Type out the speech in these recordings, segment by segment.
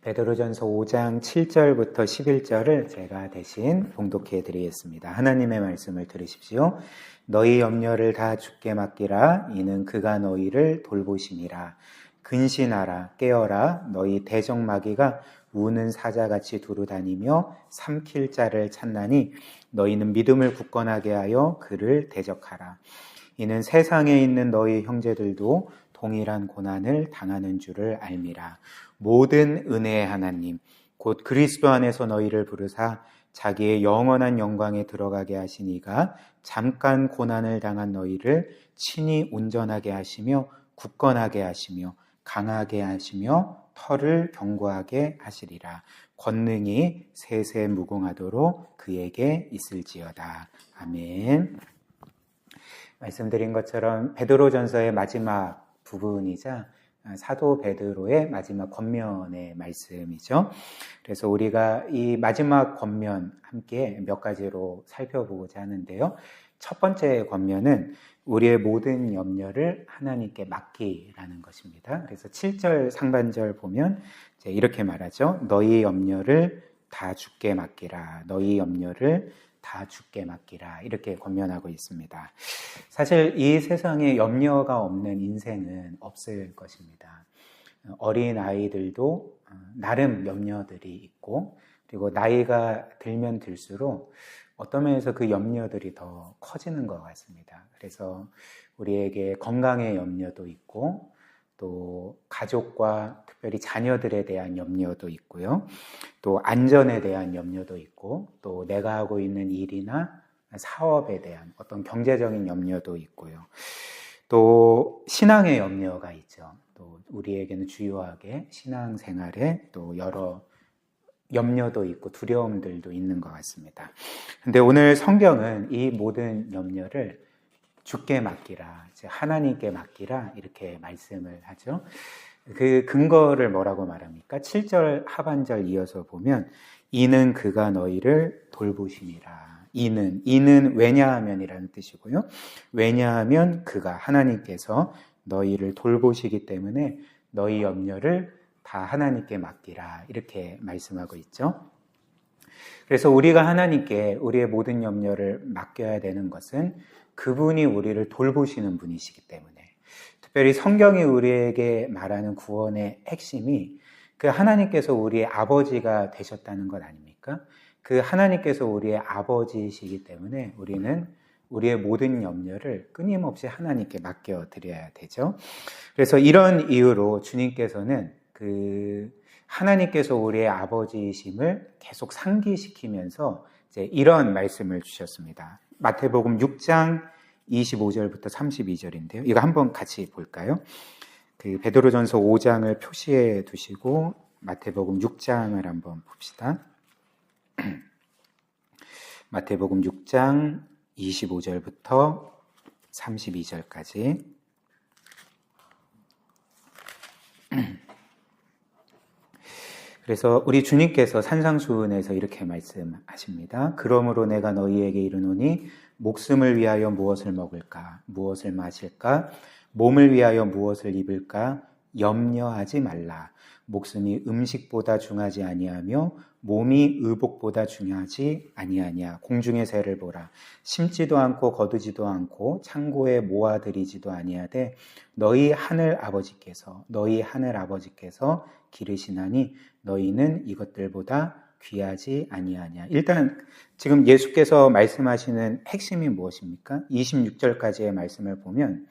베드로전서 5장 7절부터 11절을 제가 대신 봉독해 드리겠습니다. 하나님의 말씀을 들으십시오. 너희 염려를 다 주께 맡기라. 이는 그가 너희를 돌보심이라. 근신하라, 깨어라. 너희 대적마귀가 우는 사자같이 두루다니며 삼킬 자를 찾나니 너희는 믿음을 굳건하게 하여 그를 대적하라. 이는 세상에 있는 너희 형제들도 동일한 고난을 당하는 줄을 알미라. 모든 은혜의 하나님 곧 그리스도 안에서 너희를 부르사 자기의 영원한 영광에 들어가게 하시니가 잠깐 고난을 당한 너희를 친히 온전하게 하시며 굳건하게 하시며 강하게 하시며 털을 견고하게 하시리라. 권능이 세세 무궁하도록 그에게 있을지어다. 아멘. 말씀드린 것처럼 베드로전서의 마지막 부분이자 사도 베드로의 마지막 권면의 말씀이죠. 그래서 우리가 이 마지막 권면 함께 몇 가지로 살펴보고자 하는데요. 첫 번째 권면은 우리의 모든 염려를 하나님께 맡기라는 것입니다. 그래서 7절 상반절 보면 이제 이렇게 말하죠. 너희 염려를 다 주께 맡기라. 너희 염려를 다 주께 맡기라. 이렇게 권면하고 있습니다. 사실 이 세상에 염려가 없는 인생은 없을 것입니다. 어린 아이들도 나름 염려들이 있고, 그리고 나이가 들면 들수록 어떤 면에서 그 염려들이 더 커지는 것 같습니다. 그래서 우리에게 건강의 염려도 있고, 또 가족과 특별히 자녀들에 대한 염려도 있고요. 또 안전에 대한 염려도 있고, 또 내가 하고 있는 일이나 사업에 대한 어떤 경제적인 염려도 있고요. 또 신앙의 염려가 있죠. 또 우리에게는 주요하게 신앙생활에 또 여러 염려도 있고 두려움들도 있는 것 같습니다. 근데 오늘 성경은 이 모든 염려를 주께 맡기라, 하나님께 맡기라 이렇게 말씀을 하죠. 그 근거를 뭐라고 말합니까? 7절 하반절 이어서 보면 이는 그가 너희를 돌보심이라. 이는 왜냐하면이라는 뜻이고요. 왜냐하면 그가 하나님께서 너희를 돌보시기 때문에 너희 염려를 다 하나님께 맡기라 이렇게 말씀하고 있죠. 그래서 우리가 하나님께 우리의 모든 염려를 맡겨야 되는 것은 그분이 우리를 돌보시는 분이시기 때문에, 특별히 성경이 우리에게 말하는 구원의 핵심이 그 하나님께서 우리의 아버지가 되셨다는 것 아닙니까? 그 하나님께서 우리의 아버지이시기 때문에 우리는 우리의 모든 염려를 끊임없이 하나님께 맡겨드려야 되죠. 그래서 이런 이유로 주님께서는 하나님께서 우리의 아버지이심을 계속 상기시키면서 이제 이런 말씀을 주셨습니다. 마태복음 6장 25절부터 32절인데요. 이거 한번 같이 볼까요? 베드로전서 5장을 표시해 두시고 마태복음 6장을 한번 봅시다. 마태복음 6장 25절부터 32절까지. 그래서 우리 주님께서 산상수훈에서 이렇게 말씀하십니다. 그러므로 내가 너희에게 이르노니 목숨을 위하여 무엇을 먹을까? 무엇을 마실까? 몸을 위하여 무엇을 입을까? 염려하지 말라. 목숨이 음식보다 중하지 아니하며 몸이 의복보다 중하지 아니하냐. 공중의 새를 보라. 심지도 않고 거두지도 않고 창고에 모아들이지도 아니하되 너희 하늘 아버지께서 기르시나니 너희는 이것들보다 귀하지 아니하냐. 일단 지금 예수께서 말씀하시는 핵심이 무엇입니까? 26절까지의 말씀을 보면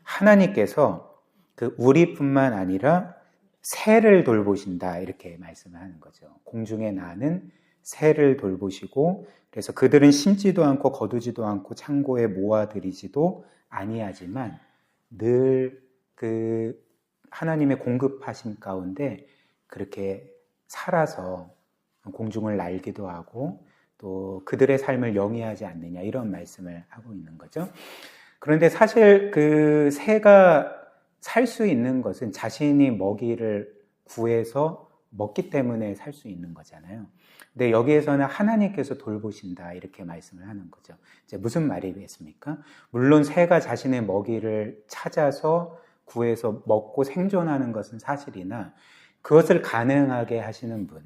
하나님께서 우리뿐만 아니라 새를 돌보신다 이렇게 말씀을 하는 거죠. 공중에 나는 새를 돌보시고, 그래서 그들은 심지도 않고 거두지도 않고 창고에 모아들이지도 아니하지만 늘 하나님의 공급하심 가운데 그렇게 살아서 공중을 날기도 하고 또 그들의 삶을 영위하지 않느냐 이런 말씀을 하고 있는 거죠. 그런데 사실 그 새가 살 수 있는 것은 자신이 먹이를 구해서 먹기 때문에 살 수 있는 거잖아요. 근데 여기에서는 하나님께서 돌보신다 이렇게 말씀을 하는 거죠. 이제 무슨 말이겠습니까? 물론 새가 자신의 먹이를 찾아서 구해서 먹고 생존하는 것은 사실이나 그것을 가능하게 하시는 분,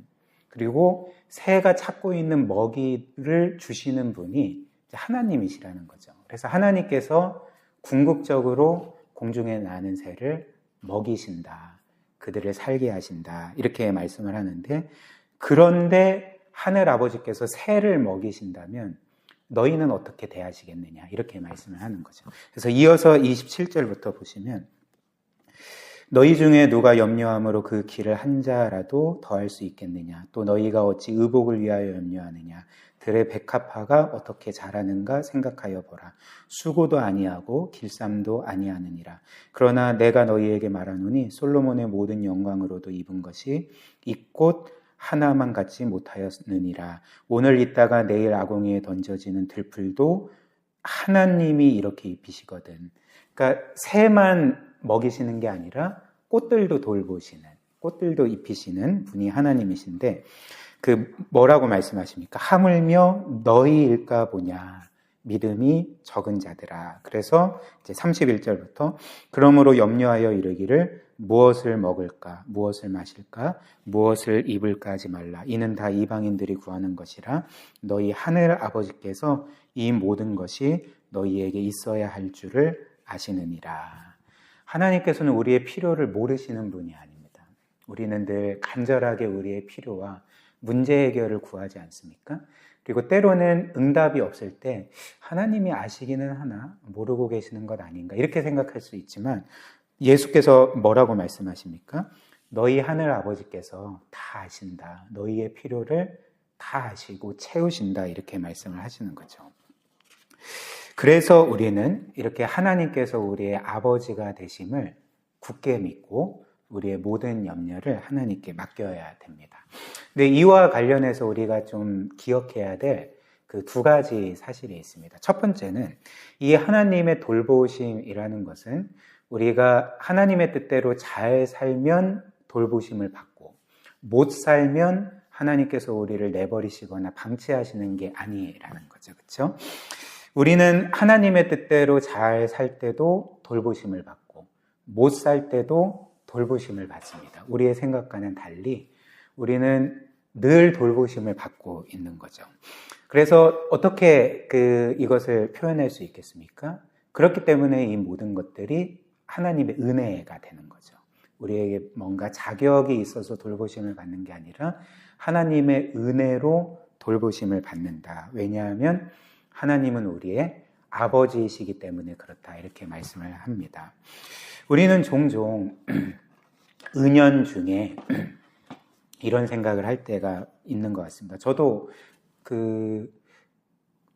그리고 새가 찾고 있는 먹이를 주시는 분이 하나님이시라는 거죠. 그래서 하나님께서 궁극적으로 공중에 나는 새를 먹이신다. 그들을 살게 하신다. 이렇게 말씀을 하는데, 그런데 하늘 아버지께서 새를 먹이신다면 너희는 어떻게 대하시겠느냐, 이렇게 말씀을 하는 거죠. 그래서 이어서 27절부터 보시면, 너희 중에 누가 염려함으로 그 길을 한 자라도 더할 수 있겠느냐, 또 너희가 어찌 의복을 위하여 염려하느냐, 들의 백합화가 어떻게 자라는가 생각하여 보라. 수고도 아니하고 길쌈도 아니하느니라. 그러나 내가 너희에게 말하노니 솔로몬의 모든 영광으로도 입은 것이 이 꽃 하나만 갖지 못하였느니라. 오늘 있다가 내일 아궁이에 던져지는 들풀도 하나님이 이렇게 입히시거든. 그러니까 새만 먹이시는 게 아니라 꽃들도 돌보시는, 꽃들도 입히시는 분이 하나님이신데, 그 뭐라고 말씀하십니까? 하물며 너희일까 보냐, 믿음이 적은 자들아. 그래서 이제 31절부터 그러므로 염려하여 이르기를 무엇을 먹을까, 무엇을 마실까, 무엇을 입을까 하지 말라. 이는 다 이방인들이 구하는 것이라. 너희 하늘 아버지께서 이 모든 것이 너희에게 있어야 할 줄을 아시느니라. 하나님께서는 우리의 필요를 모르시는 분이 아닙니다. 우리는 늘 간절하게 우리의 필요와 문제 해결을 구하지 않습니까? 그리고 때로는 응답이 없을 때 하나님이 아시기는 하나 모르고 계시는 것 아닌가, 이렇게 생각할 수 있지만 예수께서 뭐라고 말씀하십니까? 너희 하늘 아버지께서 다 아신다. 너희의 필요를 다 아시고 채우신다. 이렇게 말씀을 하시는 거죠. 그래서 우리는 이렇게 하나님께서 우리의 아버지가 되심을 굳게 믿고 우리의 모든 염려를 하나님께 맡겨야 됩니다. 근데 이와 관련해서 우리가 좀 기억해야 될 그 두 가지 사실이 있습니다. 첫 번째는 이 하나님의 돌보심이라는 것은 우리가 하나님의 뜻대로 잘 살면 돌보심을 받고 못 살면 하나님께서 우리를 내버리시거나 방치하시는 게 아니라는 거죠. 그렇죠? 우리는 하나님의 뜻대로 잘 살 때도 돌보심을 받고 못 살 때도 돌보심을 받습니다. 우리의 생각과는 달리 우리는 늘 돌보심을 받고 있는 거죠. 그래서 어떻게 이것을 표현할 수 있겠습니까? 그렇기 때문에 이 모든 것들이 하나님의 은혜가 되는 거죠. 우리에게 뭔가 자격이 있어서 돌보심을 받는 게 아니라 하나님의 은혜로 돌보심을 받는다. 왜냐하면 하나님은 우리의 아버지이시기 때문에 그렇다. 이렇게 말씀을 합니다. 우리는 종종 은연중에 이런 생각을 할 때가 있는 것 같습니다. 저도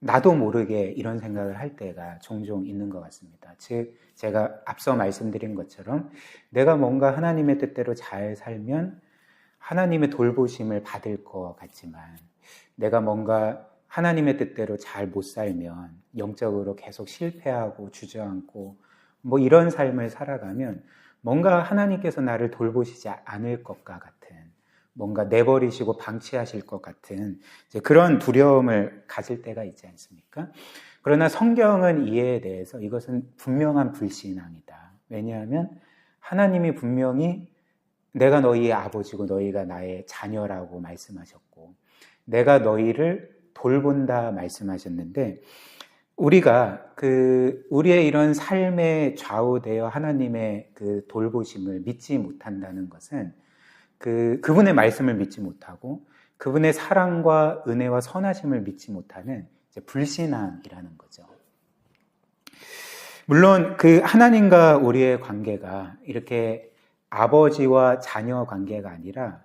나도 모르게 이런 생각을 할 때가 종종 있는 것 같습니다. 즉, 제가 앞서 말씀드린 것처럼 내가 뭔가 하나님의 뜻대로 잘 살면 하나님의 돌보심을 받을 것 같지만 내가 뭔가 하나님의 뜻대로 잘 못 살면 영적으로 계속 실패하고 주저앉고 뭐 이런 삶을 살아가면 뭔가 하나님께서 나를 돌보시지 않을 것과 같은, 뭔가 내버리시고 방치하실 것 같은 이제 그런 두려움을 가질 때가 있지 않습니까? 그러나 성경은 이에 대해서 이것은 분명한 불신앙이다. 왜냐하면 하나님이 분명히 내가 너희의 아버지고 너희가 나의 자녀라고 말씀하셨고 내가 너희를 돌본다 말씀하셨는데, 우리가 우리의 이런 삶에 좌우되어 하나님의 그 돌보심을 믿지 못한다는 것은 그분의 말씀을 믿지 못하고 그분의 사랑과 은혜와 선하심을 믿지 못하는 이제 불신앙이라는 거죠. 물론 하나님과 우리의 관계가 이렇게 아버지와 자녀 관계가 아니라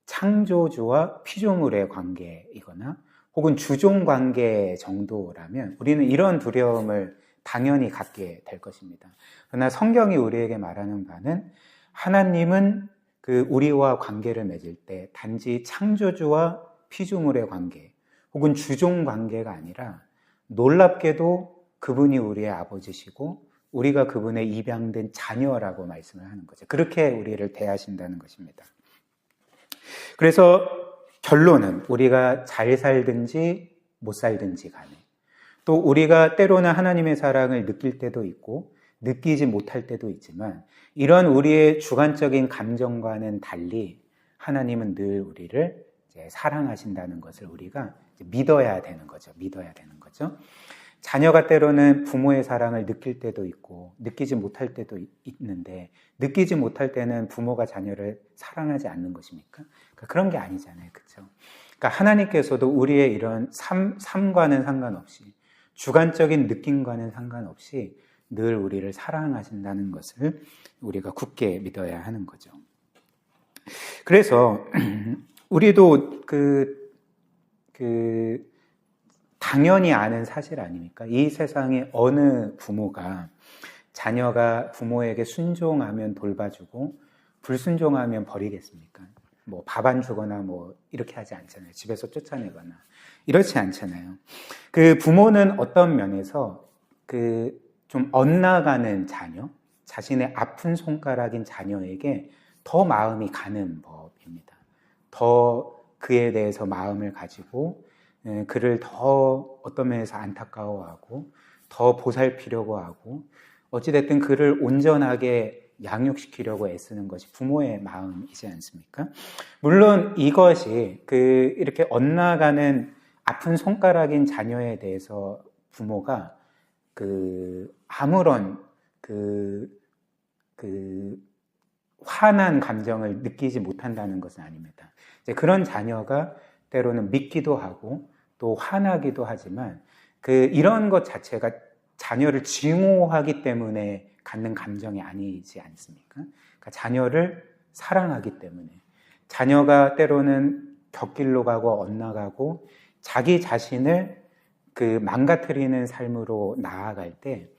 창조주와 피조물의 관계이거나 혹은 주종 관계 정도라면 우리는 이런 두려움을 당연히 갖게 될 것입니다. 그러나 성경이 우리에게 말하는 바는 하나님은 우리와 관계를 맺을 때 단지 창조주와 피조물의 관계 혹은 주종 관계가 아니라 놀랍게도 그분이 우리의 아버지시고 우리가 그분의 입양된 자녀라고 말씀을 하는 거죠. 그렇게 우리를 대하신다는 것입니다. 그래서 결론은 우리가 잘 살든지 못 살든지 간에 또 우리가 때로는 하나님의 사랑을 느낄 때도 있고 느끼지 못할 때도 있지만 이런 우리의 주관적인 감정과는 달리 하나님은 늘 우리를 이제 사랑하신다는 것을 우리가 이제 믿어야 되는 거죠. 믿어야 되는 거죠. 자녀가 때로는 부모의 사랑을 느낄 때도 있고 느끼지 못할 때도 있는데 느끼지 못할 때는 부모가 자녀를 사랑하지 않는 것입니까? 그러니까 그런 게 아니잖아요. 그렇죠? 그러니까 하나님께서도 우리의 이런 삶과는 상관없이 주관적인 느낌과는 상관없이 늘 우리를 사랑하신다는 것을 우리가 굳게 믿어야 하는 거죠. 그래서 우리도 당연히 아는 사실 아닙니까? 이 세상에 어느 부모가 자녀가 부모에게 순종하면 돌봐주고 불순종하면 버리겠습니까? 뭐 밥 안 주거나 뭐 이렇게 하지 않잖아요. 집에서 쫓아내거나 이렇지 않잖아요. 그 부모는 어떤 면에서 좀 엇나가는 자녀, 자신의 아픈 손가락인 자녀에게 더 마음이 가는 법입니다. 더 그에 대해서 마음을 가지고 그를 더 어떤 면에서 안타까워하고 더 보살피려고 하고 어찌됐든 그를 온전하게 양육시키려고 애쓰는 것이 부모의 마음이지 않습니까? 물론 이것이 이렇게 엇나가는 아픈 손가락인 자녀에 대해서 부모가 아무런 화난 감정을 느끼지 못한다는 것은 아닙니다. 이제 그런 자녀가 때로는 믿기도 하고 또 화나기도 하지만 이런 것 자체가 자녀를 증오하기 때문에 갖는 감정이 아니지 않습니까? 그러니까 자녀를 사랑하기 때문에 자녀가 때로는 곁길로 가고 엇나가고 자기 자신을 망가뜨리는 삶으로 나아갈 때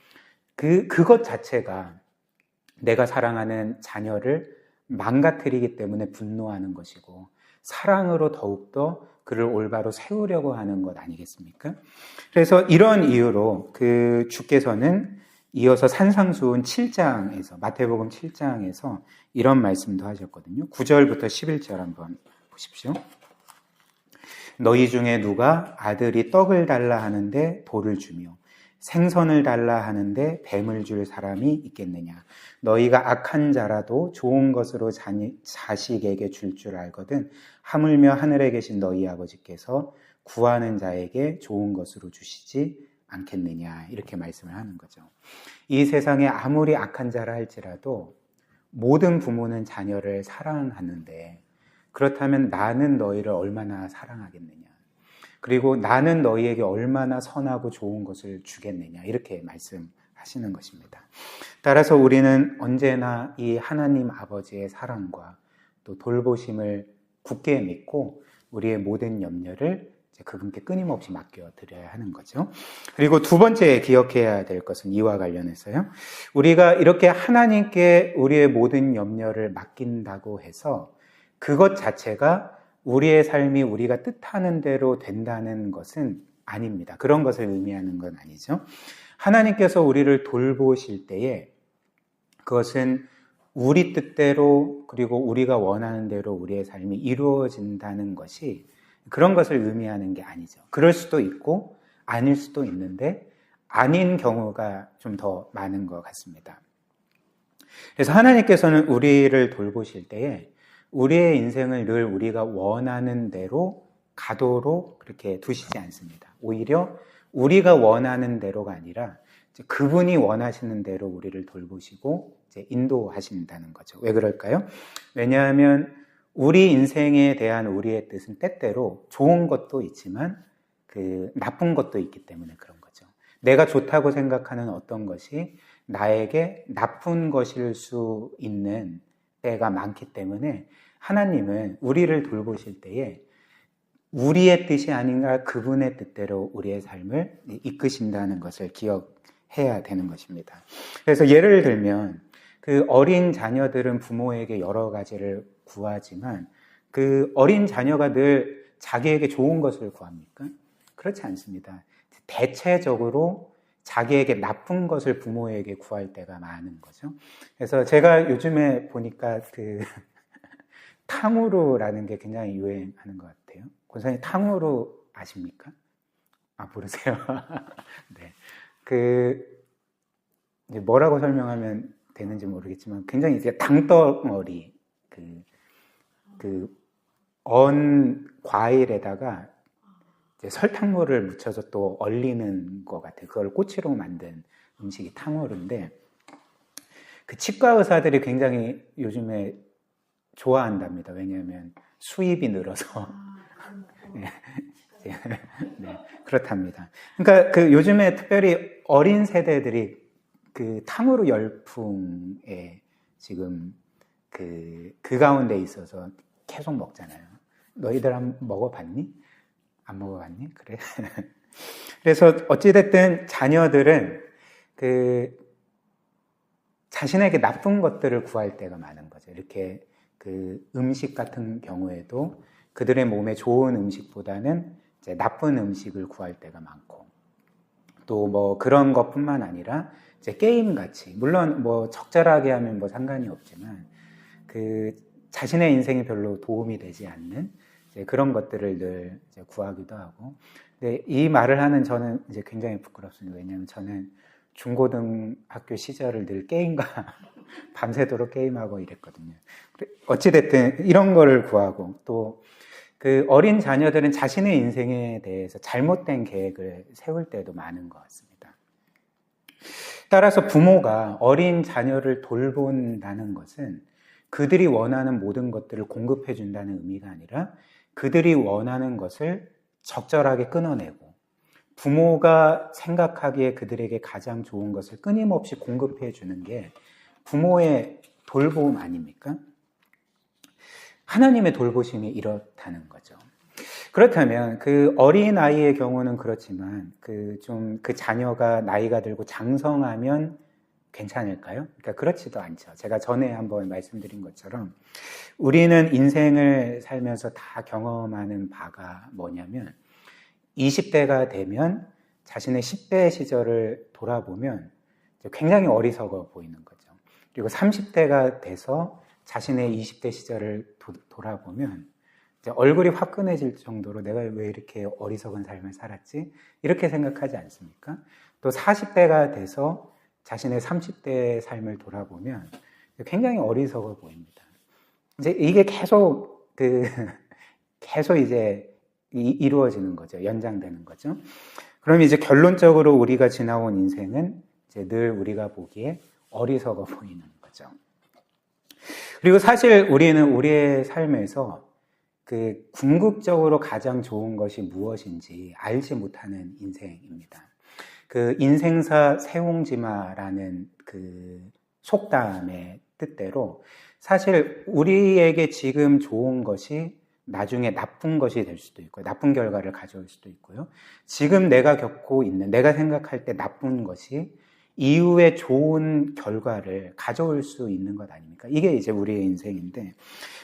그것 자체가 내가 사랑하는 자녀를 망가뜨리기 때문에 분노하는 것이고 사랑으로 더욱더 그를 올바로 세우려고 하는 것 아니겠습니까? 그래서 이런 이유로 주께서는 이어서 산상수훈 7장에서 마태복음 7장에서 이런 말씀도 하셨거든요. 9절부터 11절 한번 보십시오. 너희 중에 누가 아들이 떡을 달라 하는데 돌을 주며 생선을 달라 하는데 뱀을 줄 사람이 있겠느냐? 너희가 악한 자라도 좋은 것으로 자식에게 줄 알거든 하물며 하늘에 계신 너희 아버지께서 구하는 자에게 좋은 것으로 주시지 않겠느냐? 이렇게 말씀을 하는 거죠. 이 세상에 아무리 악한 자라 할지라도 모든 부모는 자녀를 사랑하는데 그렇다면 나는 너희를 얼마나 사랑하겠느냐? 그리고 나는 너희에게 얼마나 선하고 좋은 것을 주겠느냐 이렇게 말씀하시는 것입니다. 따라서 우리는 언제나 이 하나님 아버지의 사랑과 또 돌보심을 굳게 믿고 우리의 모든 염려를 그분께 끊임없이 맡겨드려야 하는 거죠. 그리고 두 번째 기억해야 될 것은 이와 관련해서요. 우리가 이렇게 하나님께 우리의 모든 염려를 맡긴다고 해서 그것 자체가 우리의 삶이 우리가 뜻하는 대로 된다는 것은 아닙니다. 그런 것을 의미하는 건 아니죠. 하나님께서 우리를 돌보실 때에 그것은 우리 뜻대로 그리고 우리가 원하는 대로 우리의 삶이 이루어진다는 것이 그런 것을 의미하는 게 아니죠. 그럴 수도 있고 아닐 수도 있는데 아닌 경우가 좀 더 많은 것 같습니다. 그래서 하나님께서는 우리를 돌보실 때에 우리의 인생을 늘 우리가 원하는 대로 가도록 그렇게 두시지 않습니다. 오히려 우리가 원하는 대로가 아니라 그분이 원하시는 대로 우리를 돌보시고 인도하신다는 거죠. 왜 그럴까요? 왜냐하면 우리 인생에 대한 우리의 뜻은 때때로 좋은 것도 있지만 나쁜 것도 있기 때문에 그런 거죠. 내가 좋다고 생각하는 어떤 것이 나에게 나쁜 것일 수 있는 때가 많기 때문에 하나님은 우리를 돌보실 때에 우리의 뜻이 아닌가 그분의 뜻대로 우리의 삶을 이끄신다는 것을 기억해야 되는 것입니다. 그래서 예를 들면 어린 자녀들은 부모에게 여러 가지를 구하지만 어린 자녀가 늘 자기에게 좋은 것을 구합니까? 그렇지 않습니다. 대체적으로 자기에게 나쁜 것을 부모에게 구할 때가 많은 거죠. 그래서 제가 요즘에 보니까 탕후루라는 게 굉장히 유행하는 것 같아요. 권사님 탕후루 아십니까? 모르세요? 네. 이제 뭐라고 설명하면 되는지 모르겠지만 굉장히 이제 당덩어리 언 과일에다가 이제 설탕물을 묻혀서 또 얼리는 것 같아요. 그걸 꼬치로 만든 음식이 탕후루인데, 그 치과 의사들이 굉장히 요즘에 좋아한답니다. 왜냐하면 수입이 늘어서. 네, 네, 그렇답니다. 그러니까 그 요즘에 특별히 어린 세대들이 그 탕후루 열풍에 지금 그 가운데 있어서 계속 먹잖아요. 너희들 한번 먹어봤니? 안 먹어봤니? 그래. 그래서 어찌됐든 자녀들은 그 자신에게 나쁜 것들을 구할 때가 많은 거죠. 이렇게 그 음식 같은 경우에도 그들의 몸에 좋은 음식보다는 이제 나쁜 음식을 구할 때가 많고, 또 뭐 그런 것뿐만 아니라 이제 게임 같이, 물론 뭐 적절하게 하면 뭐 상관이 없지만 그 자신의 인생에 별로 도움이 되지 않는 이제 그런 것들을 늘 이제 구하기도 하고. 근데 이 말을 하는 저는 이제 굉장히 부끄럽습니다. 왜냐하면 저는 중고등학교 시절을 늘 게임과 밤새도록 게임하고 이랬거든요. 어찌됐든 이런 거를 구하고, 또 그 어린 자녀들은 자신의 인생에 대해서 잘못된 계획을 세울 때도 많은 것 같습니다. 따라서 부모가 어린 자녀를 돌본다는 것은 그들이 원하는 모든 것들을 공급해 준다는 의미가 아니라 그들이 원하는 것을 적절하게 끊어내고, 부모가 생각하기에 그들에게 가장 좋은 것을 끊임없이 공급해 주는 게 부모의 돌봄 아닙니까? 하나님의 돌보심이 이렇다는 거죠. 그렇다면 그 어린 아이의 경우는 그렇지만 그 자녀가 나이가 들고 장성하면 괜찮을까요? 그러니까 그렇지도 않죠. 제가 전에 한번 말씀드린 것처럼 우리는 인생을 살면서 다 경험하는 바가 뭐냐면 20대가 되면 자신의 10대 시절을 돌아보면 굉장히 어리석어 보이는 거죠. 그리고 30대가 돼서 자신의 20대 시절을 돌아보면 이제 얼굴이 화끈해질 정도로 내가 왜 이렇게 어리석은 삶을 살았지? 이렇게 생각하지 않습니까? 또 40대가 돼서 자신의 30대의 삶을 돌아보면 굉장히 어리석어 보입니다. 이제 이게 계속 이제 이루어지는 거죠. 연장되는 거죠. 그럼 이제 결론적으로 우리가 지나온 인생은 이제 늘 우리가 보기에 어리석어 보이는 거죠. 그리고 사실 우리는 우리의 삶에서 그 궁극적으로 가장 좋은 것이 무엇인지 알지 못하는 인생입니다. 그 인생사 세옹지마라는 그 속담의 뜻대로 사실 우리에게 지금 좋은 것이 나중에 나쁜 것이 될 수도 있고요. 나쁜 결과를 가져올 수도 있고요. 지금 내가 겪고 있는, 내가 생각할 때 나쁜 것이 이후에 좋은 결과를 가져올 수 있는 것 아닙니까? 이게 이제 우리의 인생인데,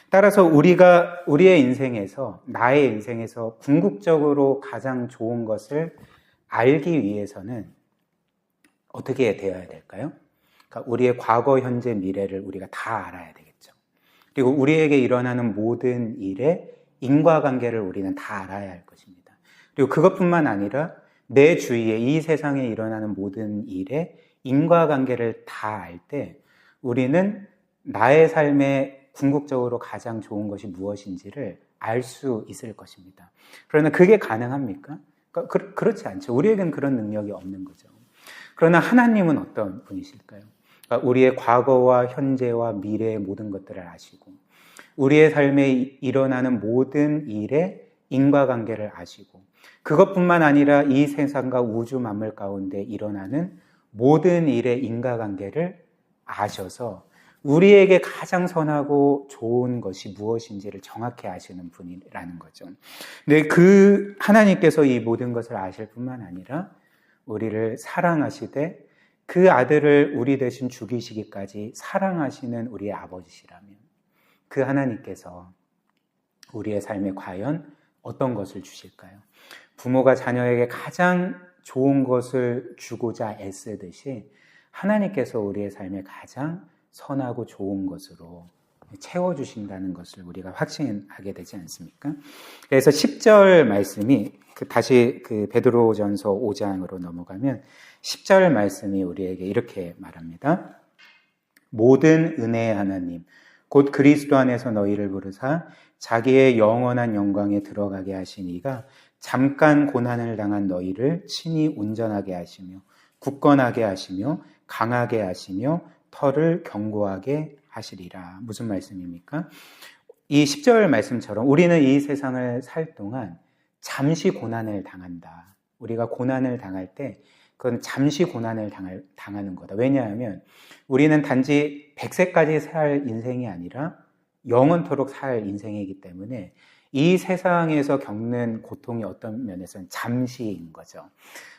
따라서 우리가 우리의 인생에서, 나의 인생에서 궁극적으로 가장 좋은 것을 알기 위해서는 어떻게 되어야 될까요? 그러니까 우리의 과거, 현재, 미래를 우리가 다 알아야 되겠죠. 그리고 우리에게 일어나는 모든 일의 인과관계를 우리는 다 알아야 할 것입니다. 그리고 그것뿐만 아니라 내 주위에 이 세상에 일어나는 모든 일의 인과관계를 다 알 때 우리는 나의 삶에 궁극적으로 가장 좋은 것이 무엇인지를 알 수 있을 것입니다. 그러나 그게 가능합니까? 그렇지 않죠. 우리에겐 그런 능력이 없는 거죠. 그러나 하나님은 어떤 분이실까요? 그러니까 우리의 과거와 현재와 미래의 모든 것들을 아시고 우리의 삶에 일어나는 모든 일의 인과관계를 아시고 그것뿐만 아니라 이 세상과 우주 만물 가운데 일어나는 모든 일의 인과관계를 아셔서 우리에게 가장 선하고 좋은 것이 무엇인지를 정확히 아시는 분이라는 거죠. 근데 그 하나님께서 이 모든 것을 아실 뿐만 아니라 우리를 사랑하시되 그 아들을 우리 대신 죽이시기까지 사랑하시는 우리의 아버지시라면 그 하나님께서 우리의 삶에 과연 어떤 것을 주실까요? 부모가 자녀에게 가장 좋은 것을 주고자 애쓰듯이 하나님께서 우리의 삶에 가장 선하고 좋은 것으로 채워주신다는 것을 우리가 확신하게 되지 않습니까? 그래서 10절 말씀이 다시 베드로전서 5장으로 넘어가면 10절 말씀이 우리에게 이렇게 말합니다. 모든 은혜의 하나님, 곧 그리스도 안에서 너희를 부르사 자기의 영원한 영광에 들어가게 하신 이가 잠깐 고난을 당한 너희를 친히 온전하게 하시며 굳건하게 하시며 강하게 하시며 터를 견고하게 하시리라. 무슨 말씀입니까? 이 10절 말씀처럼 우리는 이 세상을 살 동안 잠시 고난을 당한다. 우리가 고난을 당할 때 그건 잠시 고난을 당하는 거다. 왜냐하면 우리는 단지 100세까지 살 인생이 아니라 영원토록 살 인생이기 때문에 이 세상에서 겪는 고통이 어떤 면에서는 잠시인 거죠.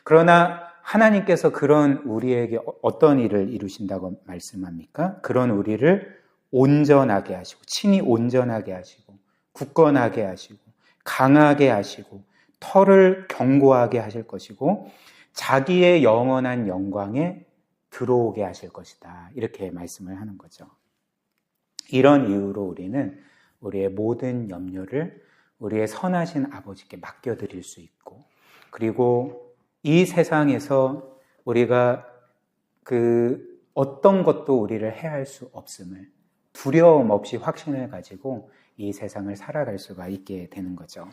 그러나 하나님께서 그런 우리에게 어떤 일을 이루신다고 말씀합니까? 그런 우리를 온전하게 하시고, 친히 온전하게 하시고, 굳건하게 하시고, 강하게 하시고, 터를 견고하게 하실 것이고, 자기의 영원한 영광에 들어오게 하실 것이다. 이렇게 말씀을 하는 거죠. 이런 이유로 우리는 우리의 모든 염려를 우리의 선하신 아버지께 맡겨드릴 수 있고, 그리고 이 세상에서 우리가 어떤 것도 우리를 해할 수 없음을 두려움 없이 확신을 가지고 이 세상을 살아갈 수가 있게 되는 거죠.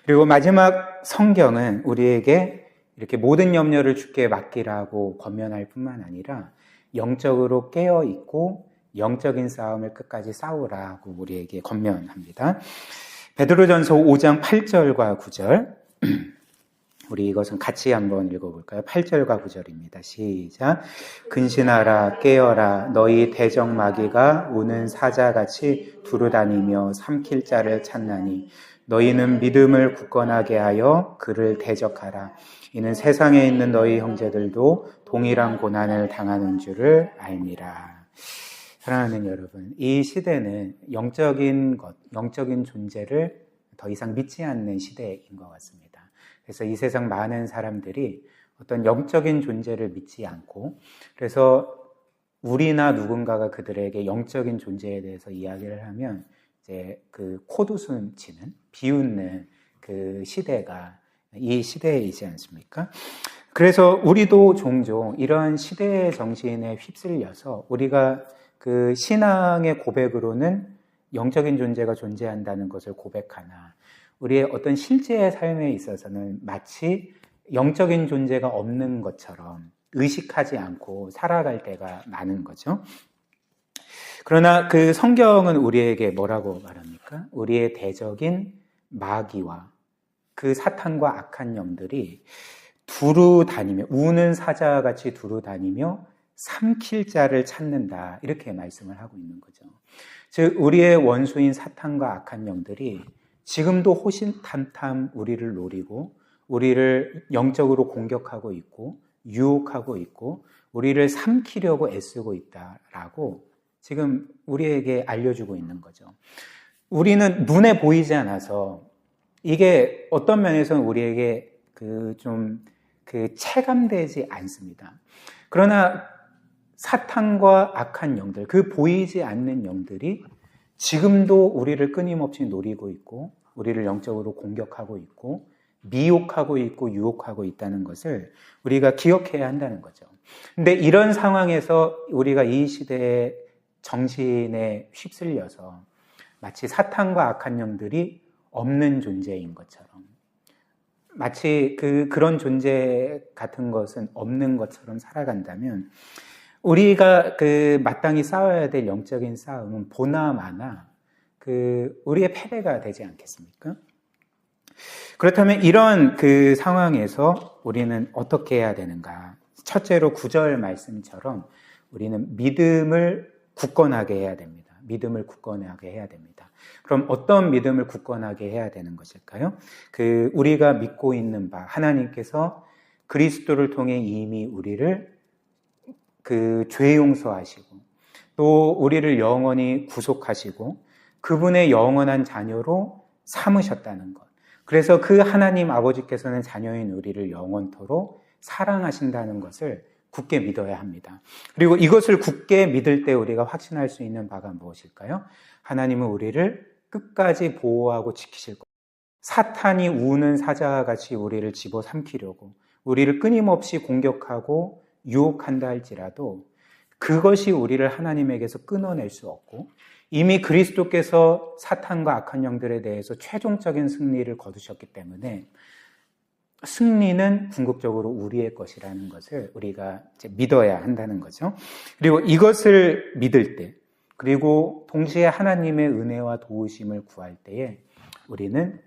그리고 마지막 성경은 우리에게 이렇게 모든 염려를 주께 맡기라고 권면할 뿐만 아니라 영적으로 깨어있고 영적인 싸움을 끝까지 싸우라고 우리에게 권면합니다. 베드로전서 5장 8절과 9절, 우리 이것은 같이 한번 읽어볼까요? 8절과 9절입니다. 시작. 근신하라 깨어라 너희 대적마귀가 우는 사자같이 두루다니며 삼킬 자를 찾나니 너희는 믿음을 굳건하게 하여 그를 대적하라. 이는 세상에 있는 너희 형제들도 동일한 고난을 당하는 줄을 알미라. 사랑하는 여러분, 이 시대는 영적인 존재를 더 이상 믿지 않는 시대인 것 같습니다. 그래서 이 세상 많은 사람들이 어떤 영적인 존재를 믿지 않고, 그래서 우리나 누군가가 그들에게 영적인 존재에 대해서 이야기를 하면 이제 코웃음 치는, 비웃는 그 시대가 이 시대이지 않습니까? 그래서 우리도 종종 이런 시대의 정신에 휩쓸려서 우리가 신앙의 고백으로는 영적인 존재가 존재한다는 것을 고백하나 우리의 어떤 실제의 삶에 있어서는 마치 영적인 존재가 없는 것처럼 의식하지 않고 살아갈 때가 많은 거죠. 그러나 성경은 우리에게 뭐라고 말합니까? 우리의 대적인 마귀와 사탄과 악한 영들이 두루다니며, 우는 사자같이 두루다니며 삼킬 자를 찾는다. 이렇게 말씀을 하고 있는 거죠. 즉 우리의 원수인 사탄과 악한 영들이 지금도 호신탐탐 우리를 노리고 우리를 영적으로 공격하고 있고 유혹하고 있고 우리를 삼키려고 애쓰고 있다라고 지금 우리에게 알려주고 있는 거죠. 우리는 눈에 보이지 않아서 이게 어떤 면에서는 우리에게 체감되지 않습니다. 그러나 사탄과 악한 영들, 보이지 않는 영들이 지금도 우리를 끊임없이 노리고 있고 우리를 영적으로 공격하고 있고 미혹하고 있고 유혹하고 있다는 것을 우리가 기억해야 한다는 거죠. 근데 이런 상황에서 우리가 이 시대의 정신에 휩쓸려서 마치 사탄과 악한 영들이 없는 존재인 것처럼, 마치 그런 존재 같은 것은 없는 것처럼 살아간다면 우리가 마땅히 싸워야 될 영적인 싸움은 보나마나 우리의 패배가 되지 않겠습니까? 그렇다면 이런 상황에서 우리는 어떻게 해야 되는가? 첫째로 9절 말씀처럼 우리는 믿음을 굳건하게 해야 됩니다. 믿음을 굳건하게 해야 됩니다. 그럼 어떤 믿음을 굳건하게 해야 되는 것일까요? 우리가 믿고 있는 바, 하나님께서 그리스도를 통해 이미 우리를 죄 용서하시고 또 우리를 영원히 구속하시고 그분의 영원한 자녀로 삼으셨다는 것. 그래서 하나님 아버지께서는 자녀인 우리를 영원토록 사랑하신다는 것을 굳게 믿어야 합니다. 그리고 이것을 굳게 믿을 때 우리가 확신할 수 있는 바가 무엇일까요? 하나님은 우리를 끝까지 보호하고 지키실 것. 사탄이 우는 사자같이 우리를 집어삼키려고 우리를 끊임없이 공격하고 유혹한다 할지라도 그것이 우리를 하나님에게서 끊어낼 수 없고 이미 그리스도께서 사탄과 악한 영들에 대해서 최종적인 승리를 거두셨기 때문에 승리는 궁극적으로 우리의 것이라는 것을 우리가 이제 믿어야 한다는 거죠. 그리고 이것을 믿을 때, 그리고 동시에 하나님의 은혜와 도우심을 구할 때에 우리는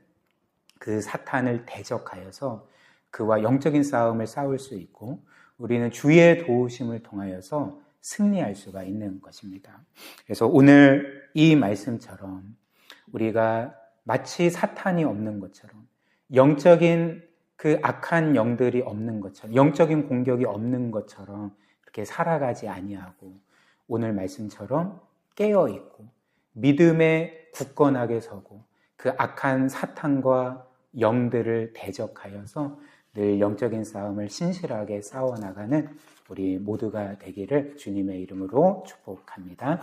그 사탄을 대적하여서 그와 영적인 싸움을 싸울 수 있고, 우리는 주의 도우심을 통하여서 승리할 수가 있는 것입니다. 그래서 오늘 이 말씀처럼 우리가 마치 사탄이 없는 것처럼, 영적인 그 악한 영들이 없는 것처럼, 영적인 공격이 없는 것처럼 이렇게 살아가지 아니하고, 오늘 말씀처럼 깨어있고 믿음에 굳건하게 서고 그 악한 사탄과 영들을 대적하여서 늘 영적인 싸움을 신실하게 싸워나가는 우리 모두가 되기를 주님의 이름으로 축복합니다.